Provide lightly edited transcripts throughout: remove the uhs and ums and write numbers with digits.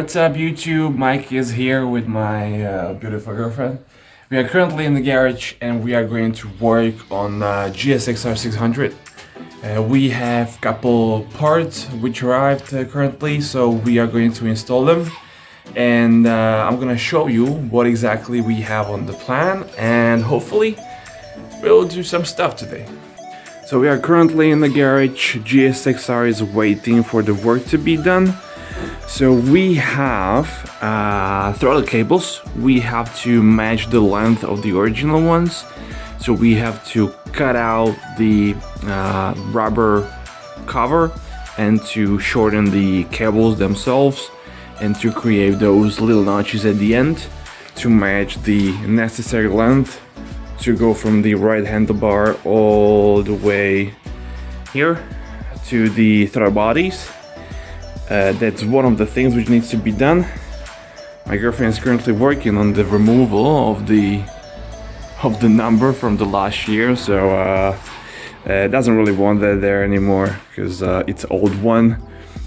What's up YouTube? Mike is here with my beautiful girlfriend. We are currently in the garage and we are going to work on GSX-R 600. We have a couple parts which arrived currently, so we are going to install them. And I'm gonna show you what exactly we have on the plan, and hopefully we'll do some stuff today. So we are currently in the garage. GSX-R is waiting for the work to be done. So we have throttle cables. We have to match the length of the original ones. So we have to cut out the rubber cover and to shorten the cables themselves and to create those little notches at the end to match the necessary length to go from the right handlebar all the way here to the throttle bodies. That's one of the things which needs to be done. My girlfriend is currently working on the removal of the number from the last year, so doesn't really want that there anymore because it's old one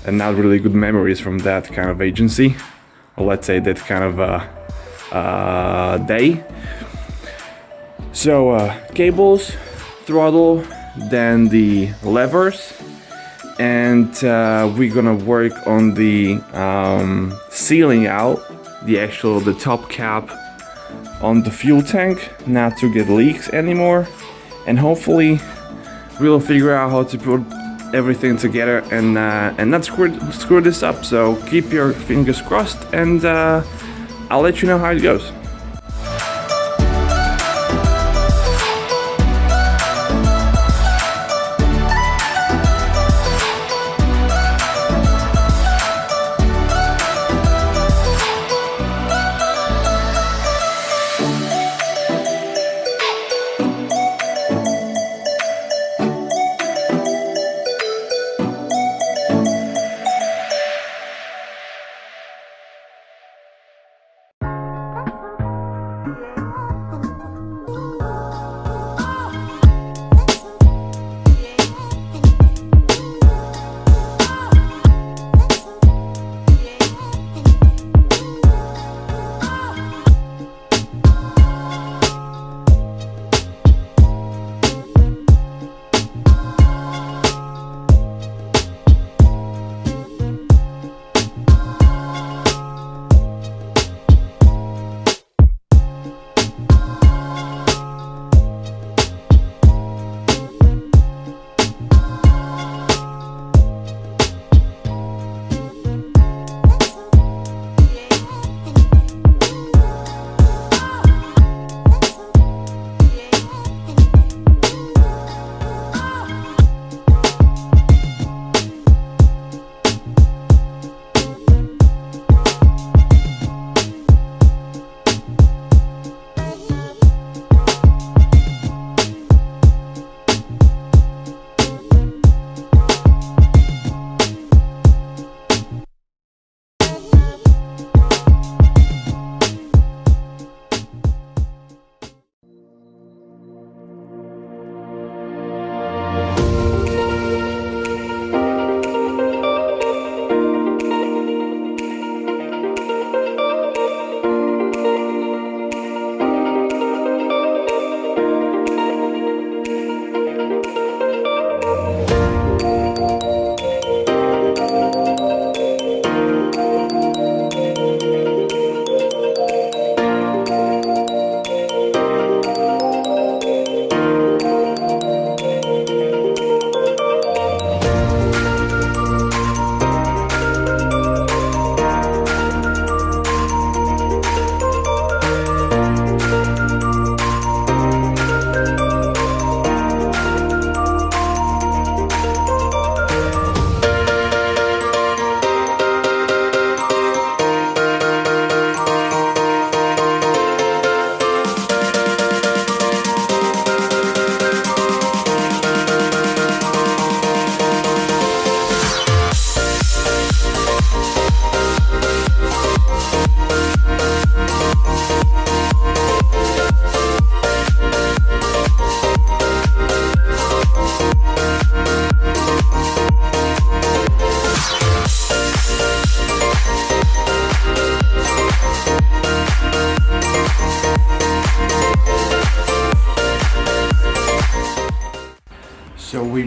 and not really good memories from that kind of agency, or let's say that kind of day. So cables, throttle, then the levers, and we're gonna work on the sealing out the top cap on the fuel tank, not to get leaks anymore, and hopefully we'll figure out how to put everything together and not screw this up. So keep your fingers crossed, and I'll let you know how it goes.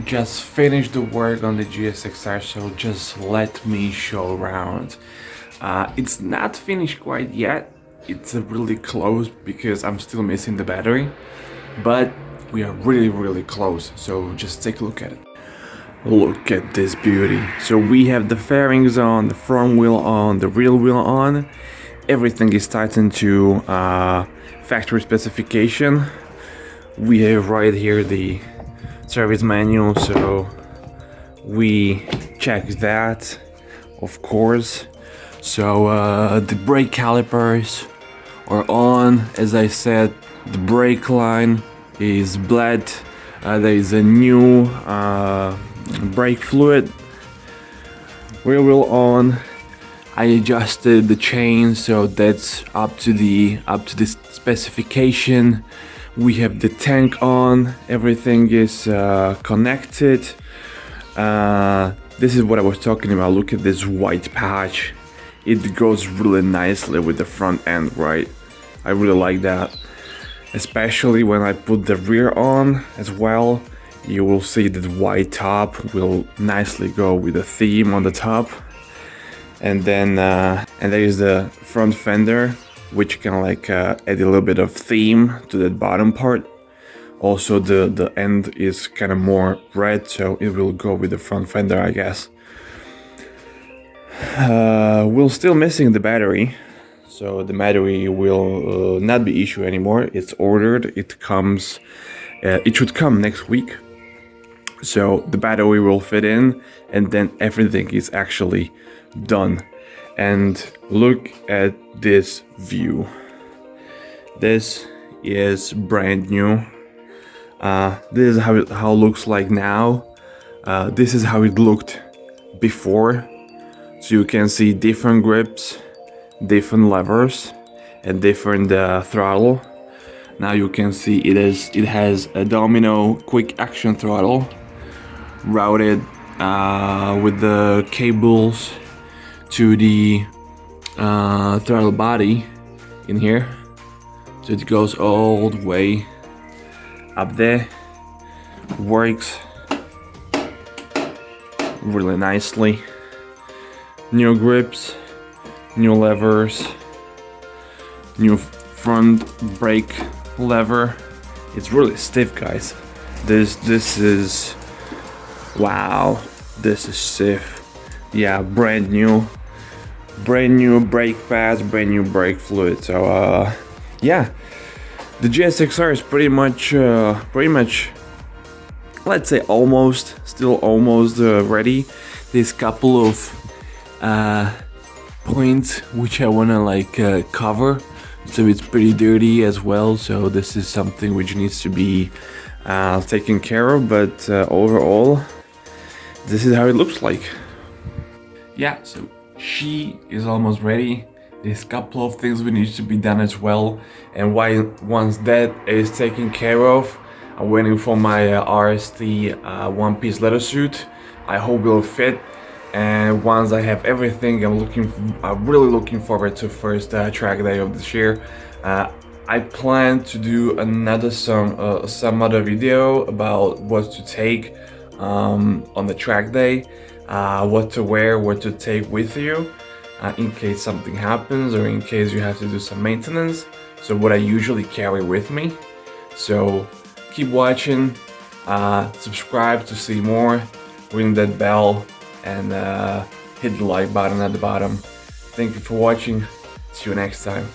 just finished the work on the GSX-R, so just let me show around. It's not finished quite yet. It's really close because I'm still missing the battery, but we are really close, so just take a look at it. Look at this beauty. So we have the fairings on, the front wheel on, the rear wheel on. Everything is tightened to factory specification. We have right here the service manual, so we check that, of course. So the brake calipers are on. As I said, the brake line is bled. There is a new brake fluid. Rear wheel on. I adjusted the chain, so that's up to the specification. We have the tank on. Everything is connected. This is what I was talking about. Look at this white patch. It goes really nicely with the front end, right? I really like that. Especially when I put the rear on as well. You will see that the white top will nicely go with the theme on the top. And then there is the front fender, which can like add a little bit of theme to that bottom part. Also the end is kind of more red, so it will go with the front fender, I guess. We're still missing the battery, so the battery will not be issued anymore. It's ordered. It comes. It should come next week. So the battery will fit in, and then everything is actually done. And look at this view. This is brand new. This is how it looks like now. This is how it looked before. So you can see different grips, different levers, and different throttle. Now you can see it has a Domino quick action throttle routed with the cables to the throttle body in here. So it goes all the way up there. Works really nicely. New grips, new levers, new front brake lever. It's really stiff, guys. This is wow. This is stiff. Yeah, brand new brake pads, brand new brake fluid. So yeah, the GSX-R is pretty much let's say still almost ready. There's a couple of points which I wanna like cover, so it's pretty dirty as well, so this is something which needs to be taken care of, but overall this is how it looks like. Yeah, so she is almost ready. There's a couple of things we need to be done as well, and once that is taken care of, I'm waiting for my RST one-piece leather suit. I hope it'll fit. And once I have everything, I'm really looking forward to first track day of this year. I plan to do some other video about what to take on the track day, what to wear, what to take with you in case something happens or in case you have to do some maintenance. So what I usually carry with me. So keep watching, subscribe to see more, ring that bell, and hit the like button at the bottom. Thank you for watching. See you next time.